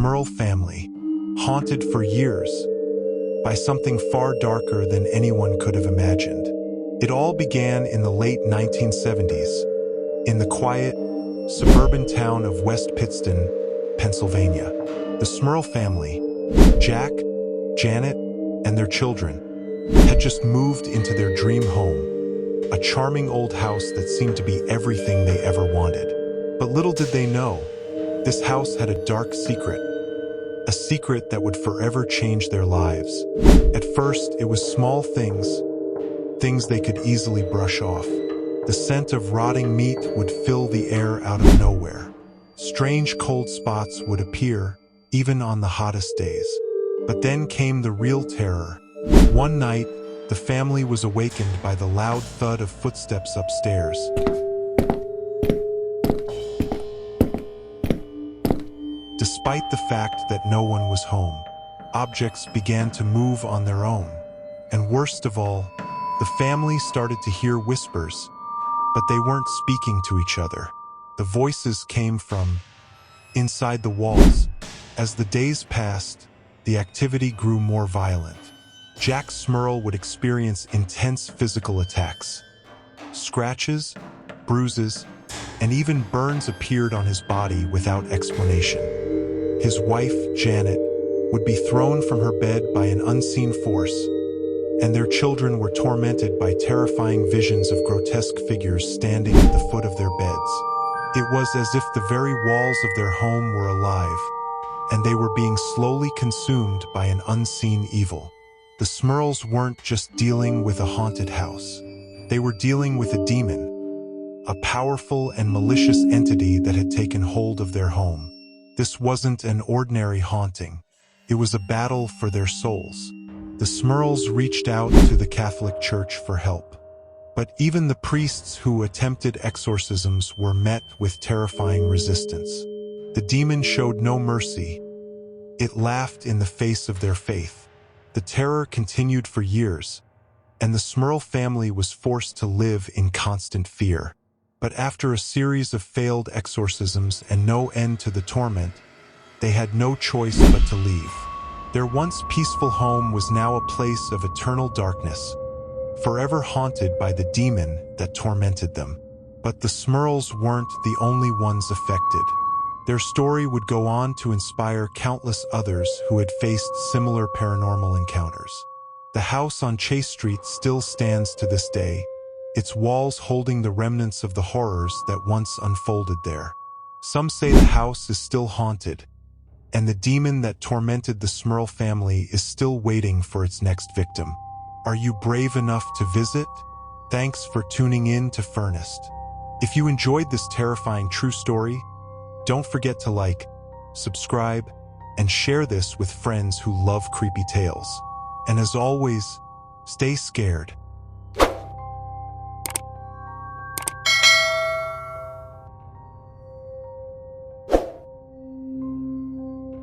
Smurl family, haunted for years by something far darker than anyone could have imagined. It all began in the late 1970s, in the quiet, suburban town of West Pittston, Pennsylvania. The Smurl family, Jack, Janet, and their children, had just moved into their dream home, a charming old house that seemed to be everything they ever wanted. But little did they know, this house had a dark secret, a secret that would forever change their lives. At first, it was small things they could easily brush off. The scent of rotting meat would fill the air out of nowhere. Strange cold spots would appear, even on the hottest days. But then came the real terror. One night, the family was awakened by the loud thud of footsteps upstairs. Despite the fact that no one was home, objects began to move on their own. And worst of all, the family started to hear whispers, but they weren't speaking to each other. The voices came from inside the walls. As the days passed, the activity grew more violent. Jack Smurl would experience intense physical attacks. Scratches, bruises, and even burns appeared on his body without explanation. His wife, Janet, would be thrown from her bed by an unseen force, and their children were tormented by terrifying visions of grotesque figures standing at the foot of their beds. It was as if the very walls of their home were alive, and they were being slowly consumed by an unseen evil. The Smurls weren't just dealing with a haunted house. They were dealing with a demon, a powerful and malicious entity that had taken hold of their home. This wasn't an ordinary haunting. It was a battle for their souls. The Smurls reached out to the Catholic Church for help. But even the priests who attempted exorcisms were met with terrifying resistance. The demon showed no mercy. It laughed in the face of their faith. The terror continued for years, and the Smurl family was forced to live in constant fear. But after a series of failed exorcisms and no end to the torment, they had no choice but to leave. Their once peaceful home was now a place of eternal darkness, forever haunted by the demon that tormented them. But the Smurls weren't the only ones affected. Their story would go on to inspire countless others who had faced similar paranormal encounters. The house on Chase Street still stands to this day, its walls holding the remnants of the horrors that once unfolded there. Some say the house is still haunted, and the demon that tormented the Smurl family is still waiting for its next victim. Are you brave enough to visit? Thanks for tuning in to FearNest. If you enjoyed this terrifying true story, don't forget to like, subscribe, and share this with friends who love creepy tales. And as always, stay scared,